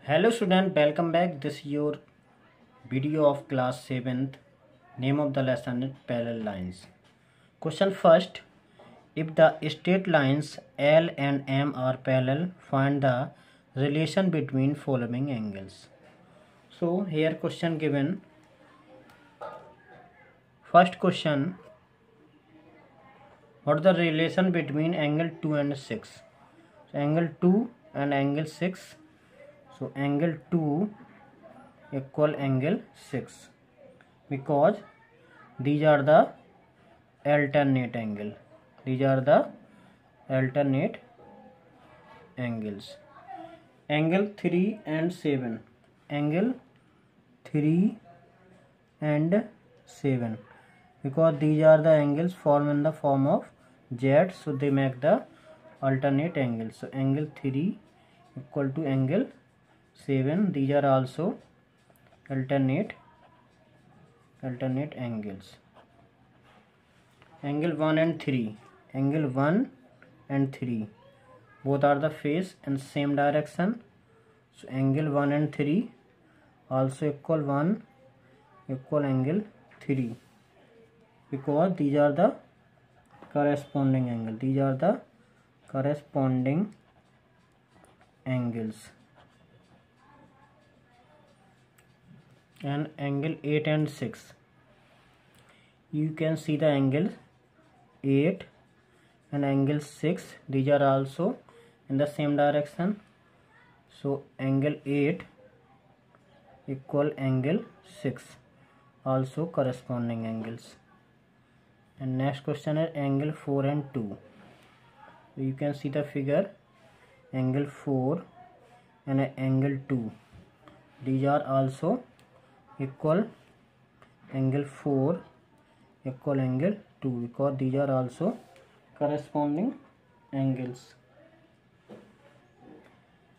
Hello student, welcome back. This is your video of class 7th. Name of the lesson is parallel lines. Question first. If the straight lines L and M are parallel, find the relation between following angles. So here question given. First question. What is the relation between angle 2 and 6? So angle 2 and angle 6. So angle 2 equal angle 6 because these are the alternate angle. These are the alternate angles. Angle 3 and 7. Angle 3 and 7 because these are the angles formed in the form of Z, so they make the alternate angle. So angle 3 equal to angle 7. These are also alternate angles. Angle 1 and 3. Angle 1 and 3 both are the face in same direction. So angle 1 and 3 also equal 1 equal angle 3 because these are the corresponding angle. These are the corresponding angles. And angle 8 and 6, you can see the angle 8 and angle 6, these are also in the same direction. So angle 8 equal angle 6, also corresponding angles. And next question is angle 4 and 2. You can see the figure, angle 4 and angle 2, these are also equal angle 4 equal angle 2 because these are also corresponding angles.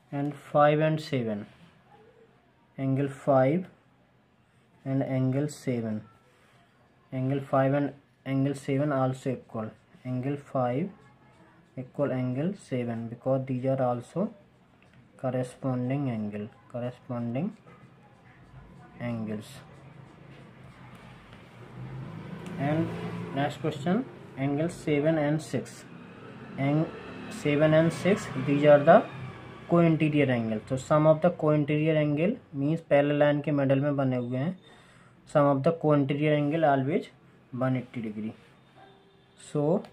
And 5 and 7. Angle 5 and angle 7. Angle 5 and angle 7 also equal. Angle 5 equal angle 7 because these are also corresponding angles. And next question, angle 7 and 6. 7 and 6, these are the co-interior angle. So sum of the co-interior angle means parallel line के middle में बने हुए हैं. Sum of the co-interior angle always 180 degree. So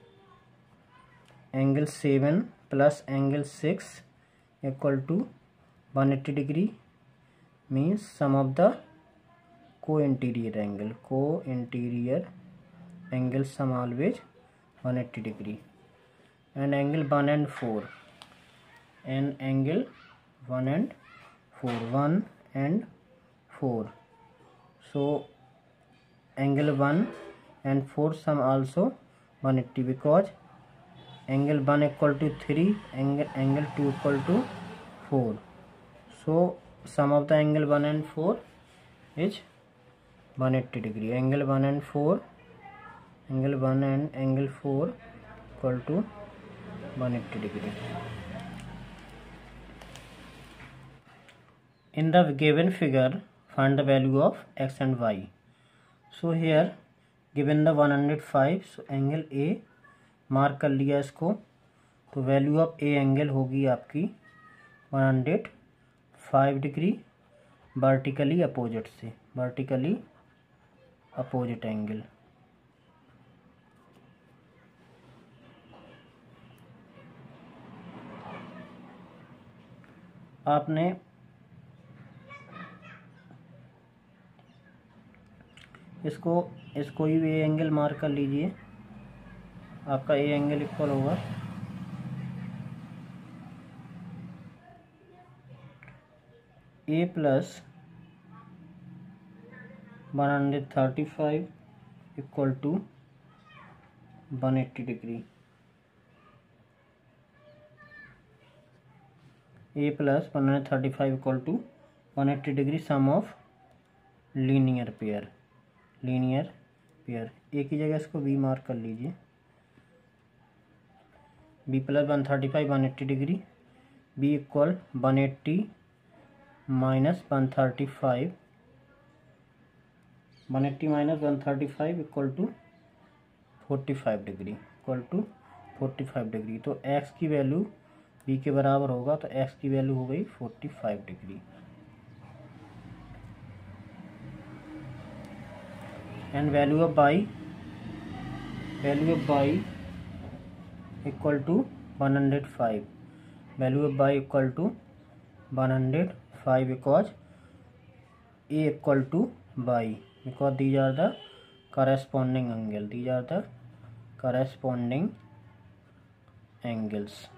angle 7 plus angle 6 equal to 180 degree means sum of the co-interior angle sum always 180 degree. And angle 1 and 4. And angle 1 and 4. So angle 1 and 4 sum also 180 because angle 1 equal to 3, angle 2 equal to 4. So sum of the angle 1 and 4 is 180 degree. Angle 1 and angle 4 equal to 180 degree. In the given figure, find the value of x and y. So here given the 105, so angle A mark कर लिया इसको, तो value of A angle होगी आपकी 105 degree vertically opposite angle. आपने इसको ही A angle mark कर लीजिए. आपका ए एंगल इक्वल होगा A plus 135 equal to 180 degree. A plus 135 equal to 180 degree sum of linear pair. A की जगह इसको बी मार्क कर लीजिए. B plus 135 180 degree, B equal 180 minus 135, 180 minus 135 equal to 45 degree, equal to 45 degree. तो x की value b के बराबर होगा, तो x की वैल्यू हो गई 45 degree. And value of y equal to 105, value of y equal to 105 because a equal to y, because these are the corresponding angle, these are the corresponding angles.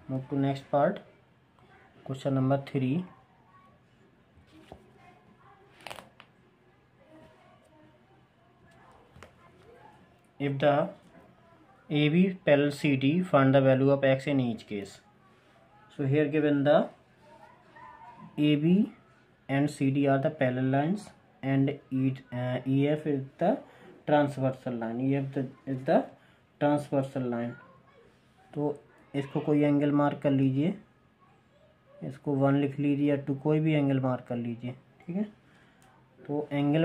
Move to next part, question number 3. If the AB parallel CD, find the value of x in each case. So here given the AB and CD are the parallel lines and EF is the transversal line, EF is the transversal line. तो इसको कोई angle mark कर लीजिए, इसको 1 लिख लीजिए या 2, कोई भी एंगल मार्क कर लीजिए, ठीक है। तो angle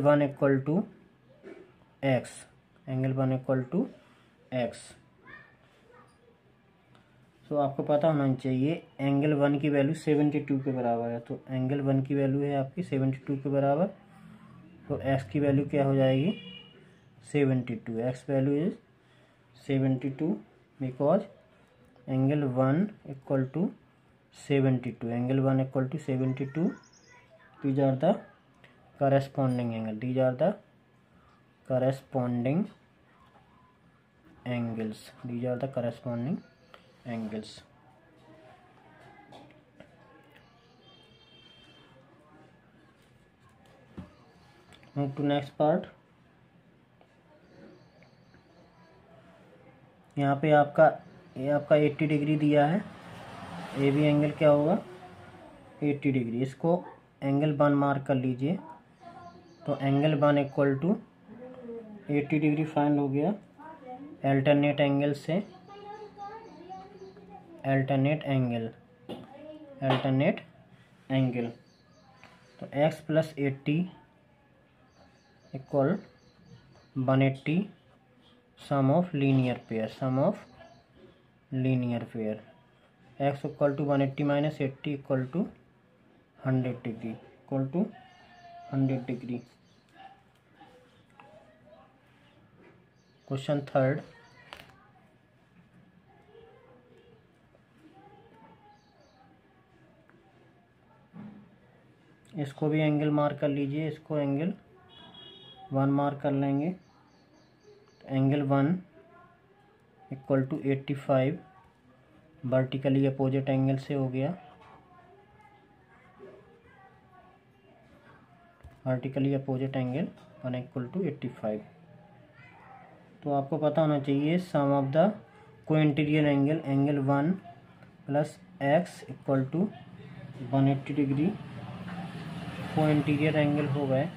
1 equal to x, angle 1 equal to x। तो आपको पता होना चाहिए एंगल 1 की वैल्यू 72 के बराबर है, तो एंगल 1 की वैल्यू है आपकी 72 के बराबर, तो x की वैल्यू क्या हो जाएगी 72, x value is 72 because angle 1 equal to 72, angle 1 equal to 72, these are the corresponding angle, these are the corresponding angles, these are the corresponding angles. Move to next part. यहाँ पे आपका 80 degree दिया है, A B angle क्या होगा 80 degree, इसको angle 1 mark कर लीजिए। तो angle 1 equal to 80 degree find हो गया अल्टरनेट एंगल से, अल्टरनेट एंगल। तो x plus 80 equal 180 sum of linear pair, x equal to 180 minus 80 equal to 100 degree, equal to 100 degree. Question 3, इसको भी एंगल मार्क कर लीजिए, इसको एंगल 1 मार्क कर लेंगे। Angle 1 equal to 85 vertically opposite angle से हो गया, vertically opposite angle 1 equal to 85। तो आपको पता होना चाहिए sum of the co interior angle, angle 1 plus x equal to 180 degree, co interior angle हो गए,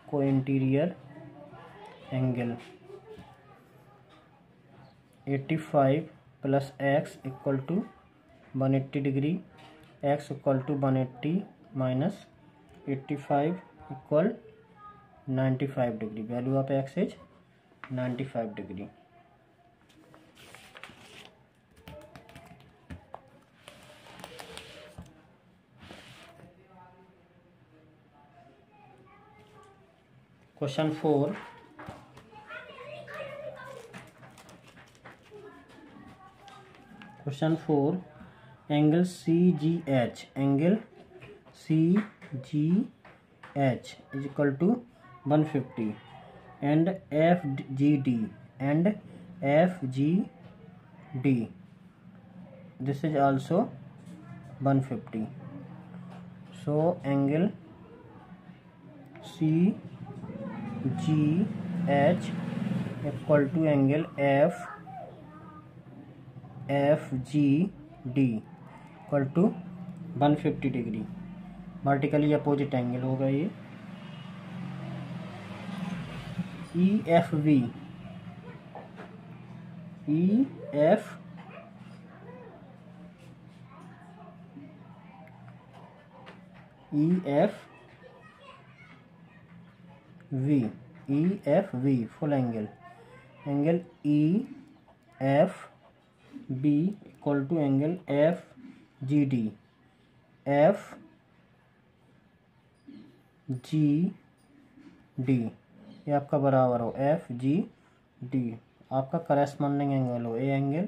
co interior angle 85 plus x equal to 180 डिग्री, x equal to 180 minus 85 equal 95 degree, value of x is 95 degree. Question 4, angle CGH, angle CGH is equal to 150 and FGD this is also 150. So angle CGH equal to angle FGD equal to 150 degree, vertically opposite angle होगा ये। EFV EFV full angle EFB equal to angle FGD ये आपका बराबर हो FGD आपका corresponding angle हो A angle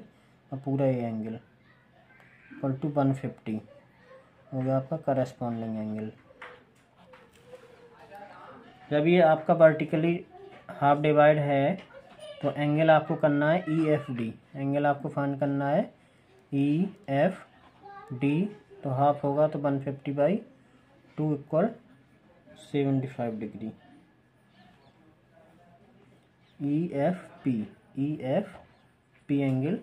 और पूरा ए एंगल इक्वल टू 150 हो गया आपका करस्पॉन्डिंग एंगल। जब ये आपका वर्टिकली हाफ डिवाइड है तो एंगल आपको करना है EFD एंगल आपको फाइंड करना है EFD तो हाफ होगा तो 150/2 equal 75 degree. EFP angle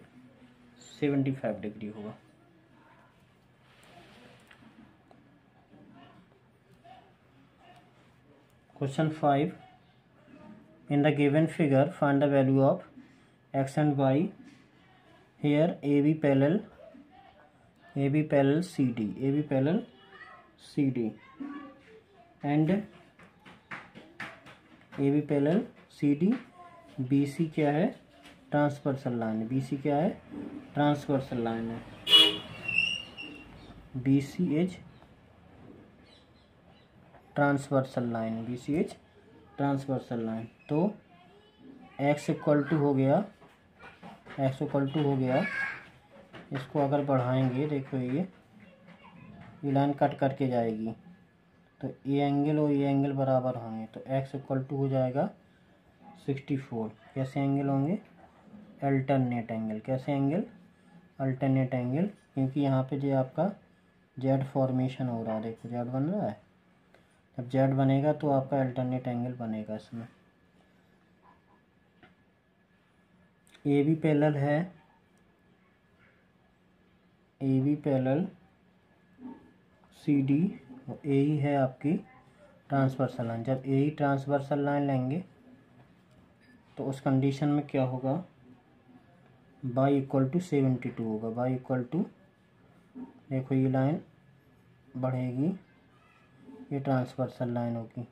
75 degree होगा। Question 5. In the given figure, find the value of x and y. Here AB parallel CD and AB parallel CD BC क्या है transversal line BC क्या है transversal line है BCH transversal line तो x equal to हो गया इसको अगर बढ़ाएंगे देखो ये लाइन कट करके जाएगी तो ये एंगल और ये एंगल बराबर होंगे तो x इक्वल टू हो जाएगा 64। कैसे एंगल होंगे अल्टरनेट एंगल क्योंकि यहाँ पे जो आपका जेड फॉर्मेशन हो रहा है देखो जेड बन रहा है जब जेड बनेगा तो आपका अल्टरनेट एंगल बनेगा। इसमें AB पैरेलल CD और AE है आपकी ट्रांसवर्सल लाइन। जब AE ट्रांसवर्सल लाइन लेंगे तो उस कंडीशन में क्या होगा y इक्वल टू 72 होगा y इक्वल टू देखो ये लाइन बढ़ेगी ये ट्रांसवर्सल लाइन होगी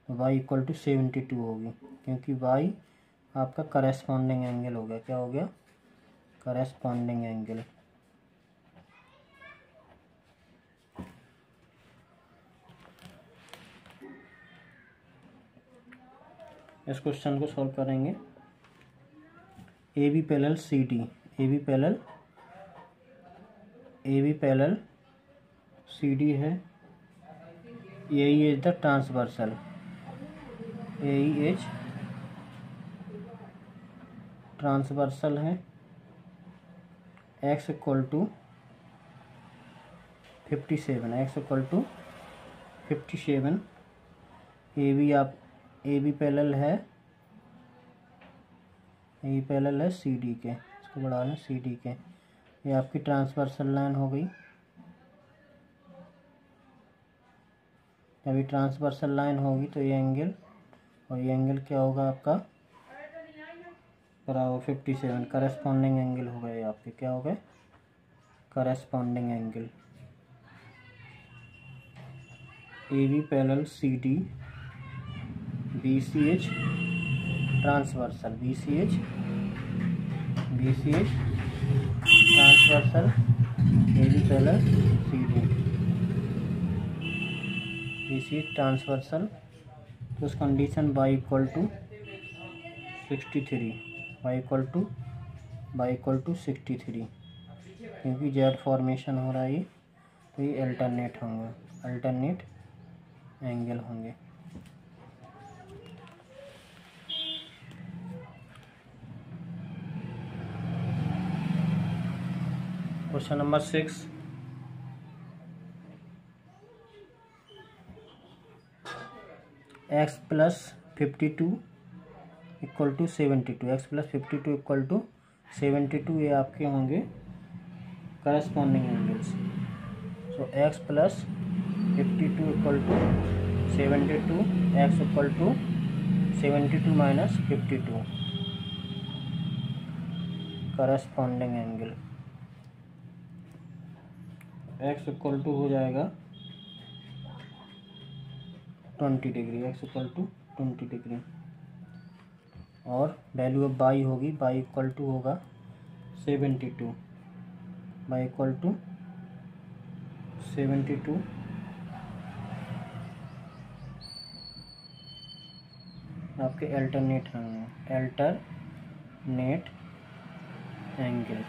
तो y इक्वल टू 72 होगी क्योंकि y आपका करस्पॉन्डिंग एंगल हो गया। क्या हो गया करस्पॉन्डिंग एंगल। इस क्वेश्चन को सॉल्व करेंगे। AB पैरेलल CD है AE is the transversal AEH transversal है x equal to 57 AB parallel है CD के इसको बढ़ा लें CD के ये आपकी ट्रांसवर्सल लाइन हो गई। जब ये ट्रांसवर्सल लाइन होगी तो ये एंगल और ये एंगल क्या होगा आपका बराबर 57 करस्पॉन्डिंग एंगल हो गए आपके क्या हो गए corresponding angle. AB parallel CD BCH transversal transversal AB parallel CD BCH transversal तो उस कंडीशन y इक्वल टू 63 क्योंकि जेड फॉर्मेशन हो रहा है तो ये अल्टरनेट एंगल होंगे। Question number 6 x plus 52 equal to 72 x plus 52 equal to 72 ये आपके होंगे corresponding angles. So x plus 52 equal to 72 x equal to 72 minus 52 corresponding angle x equal to हो जाएगा 20 degree, x equal to 20 degree. और value of y होगी, y equal to होगा 72, y equal to 72 आपके alternate angle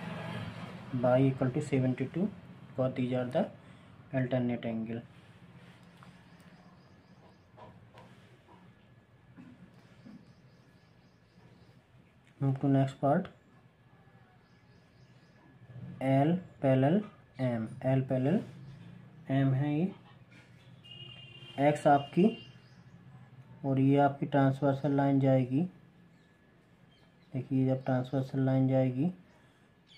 y equal to 72 और these are the alternate angle. Move to next part. L parallel M, L parallel M है ये, X आपकी और ये आपकी ट्रांसवर्सल लाइन जाएगी। देखिए जब ट्रांसवर्सल लाइन जाएगी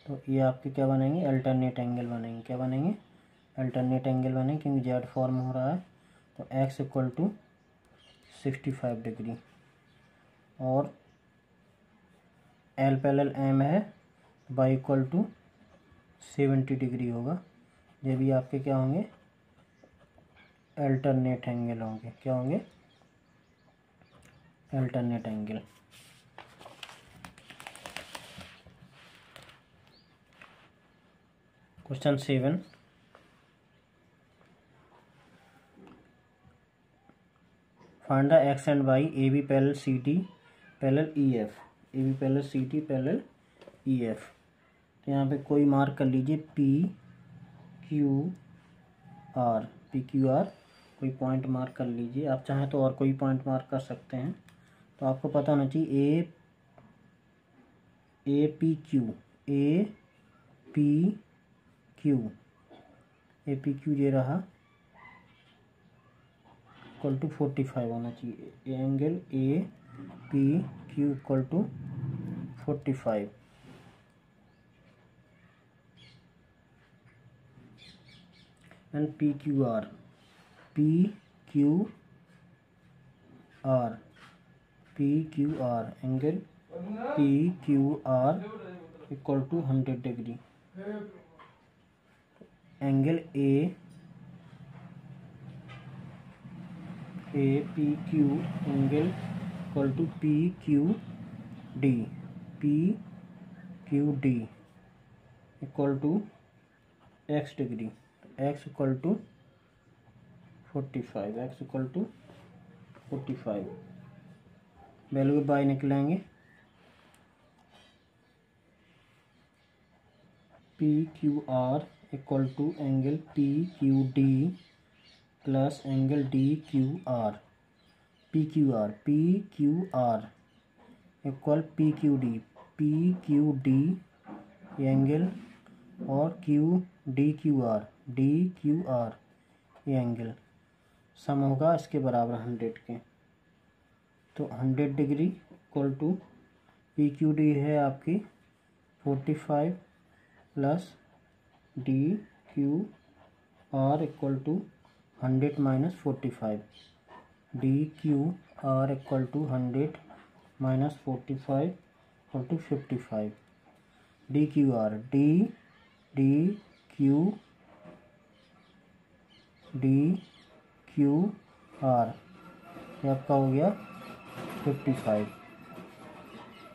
तो ये आपके क्या बनेंगे, अल्टरनेट एंगल बनेंगे। क्या बनेंगे, अल्टरनेट एंगल बनेंगे, क्योंकि जेड फॉर्म हो रहा है। तो X इक्वल टू 65 डिग्री और L पैरेलल M है, बाई इक्वल टू 70 डिग्री होगा। ये भी आपके क्या होंगे, अल्टरनेट एंगल होंगे। क्या होंगे, alternate angle. Question 7, find the x and y A B parallel C D parallel E F, A B parallel C D parallel E F. तो यहाँ पे कोई मार्क कर लीजिए P Q R, P Q R कोई point mark कर लीजिए। आप चाहें तो और कोई पॉइंट मार्क कर सकते हैं। तो आपको पता होना चाहिए ए पी क्यू ये रहा इक्वल टू 45 होना चाहिए। Angle A P Q equal to 45। And P Q R angle P Q R equal to 100 degree. Angle A P Q angle equal to P Q D equal to x degree. X equal to 45, x equal to 45। Value by निकलेंगे, P Q R equal to angle P Q D plus angle D Q R. P Q R equal P Q D angle और D Q R ये angle sum होगा इसके बराबर 100 के। तो 100 degree equal to P Q D है आपकी 45 plus D Q R equal to 100 minus 45। D Q R equal to 100 minus 45 equal to 55। D Q R ये आपका हो गया 55।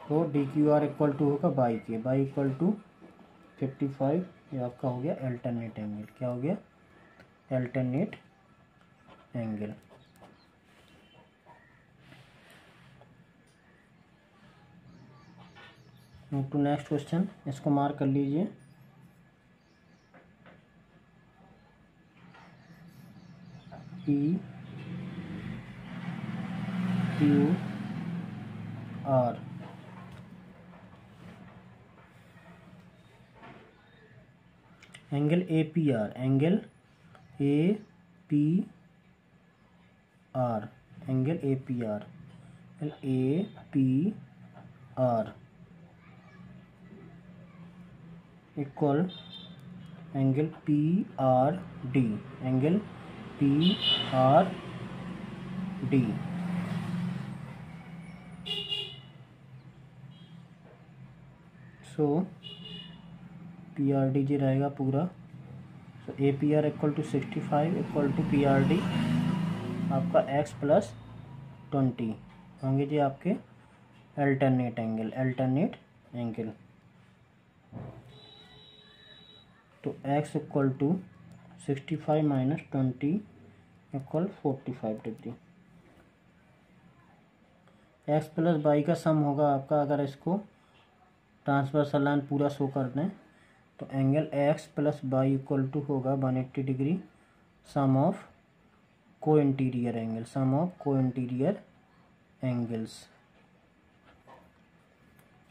तो D Q R equal to होगा बाई के, बाई इक्वल टू 55। ये आपका हो गया अल्टरनेट एंगल। क्या हो गया, alternate angle. To next question, इसको मार्क कर लीजिए। P Q R angle A P R, angle A P R, angle A P R, A P R equal angle P R D, angle P R D. So P R D जी रहेगा पूरा। So A P R equal to 65 equal to P R D आपका x plus 20 होंगे जी आपके alternate angle. तो x equal to 65 minus 20 equal 45 degree. x plus y का sum होगा आपका, अगर इसको ट्रांसवर्सल लाइन पूरा शो कर दें तो angle x plus y equal to होगा 180 डिग्री सम ऑफ को इंटीरियर एंगल्स।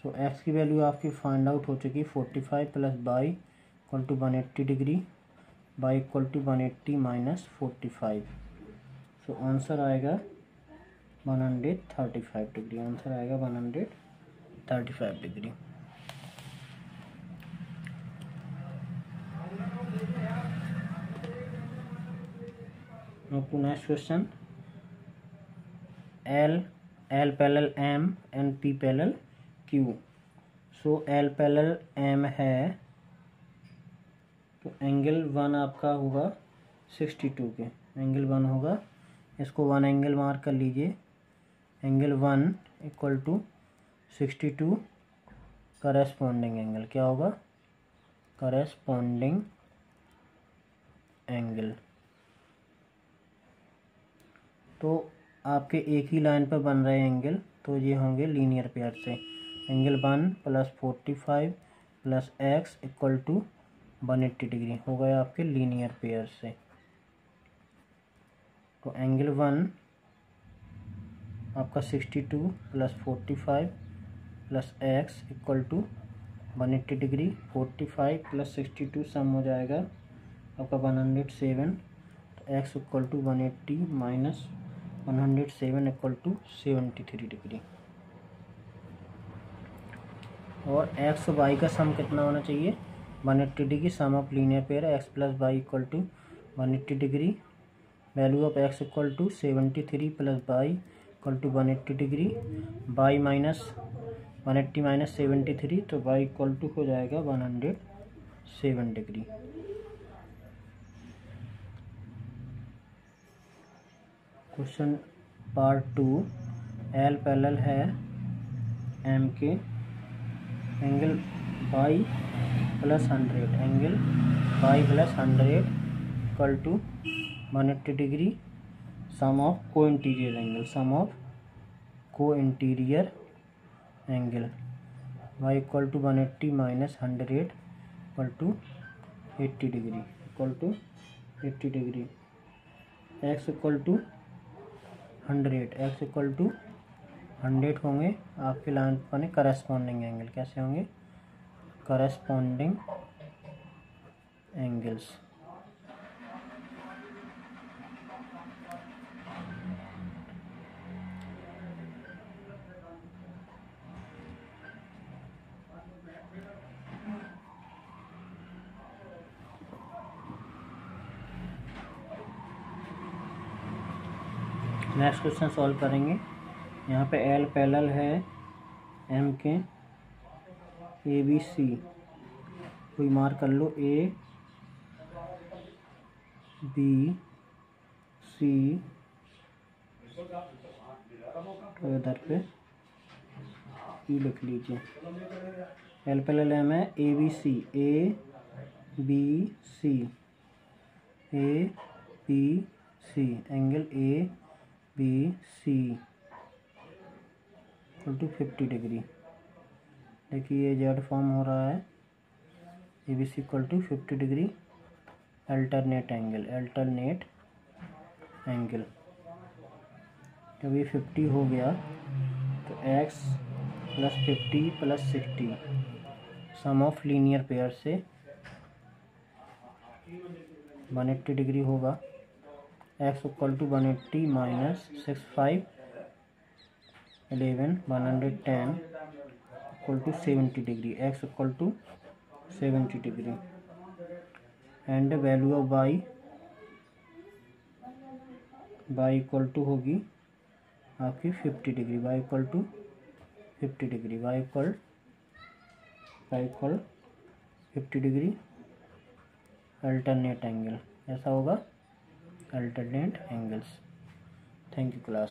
सो x की वैल्यू आपकी फाइंड आउट हो चुकी 45 plus y equal to 180 degree, y equal to 180 minus 45। So answer आएगा 135 डिग्री। आंसर आएगा 135 degree. Next question, L parallel M and P parallel Q। So L parallel M है तो angle 1 आपका होगा 62 के, एंगल 1 होगा, इसको 1 एंगल मार्क कर लीजिए। Angle 1 equal to 62 corresponding angle, क्या होगा करस्पॉन्डिंग एंगल। तो आपके एक ही लाइन पर बन रहे एंगल, तो ये होंगे लीनियर पेयर से। Angle 1 plus 45 plus x equal to 180 degree हो गए आपके लीनियर पेयर से। तो एंगल 1 आपका 62 plus 45 plus x equal to 180 degree. 45 plus 62 sum हो जाएगा आपका 107। तो x equal to 180 minus 107 equal to 73 degree. और x और y का सम कितना होना चाहिए 180 degree, sum of linear pair x plus y equal to 180 degree. Value of x equal to 73 plus y equal to 180 degree. y minus 180 minus 73, तो y equal to हो जाएगा 107 degree. Question part 2, L parallel है M के, angle y plus 100, angle y plus 100 equal to 180 degree, sum of को interior angle y equal to 180 minus 100 equal to 80 degree. x equal to 100 होंगे आपके line पर corresponding angle. कैसे होंगे corresponding angles. Next question solve करेंगे। यहाँ पे L parallel है M के, ABC कोई मार्क कर लो, A B C, तो इधर पे E लिख लीजिए। L पैरेलल M है ABC, ABC angle ABC equal to 50 degree. देखिए ये जेड फॉर्म हो रहा है, ABC equal to 50 degree alternate angle. जब ये 50 हो गया तो x plus 50 plus 60 sum of linear pair से 180 डिग्री होगा। x equal to 180 minus 65 11 110 equal to 70 degree, x equal to 70 degree. And value of y equal to होगी आपकी 50 degree, y equal to 50 degree, y equal 50 degree alternate angle. ऐसा होगा alternate angles. Thank you class.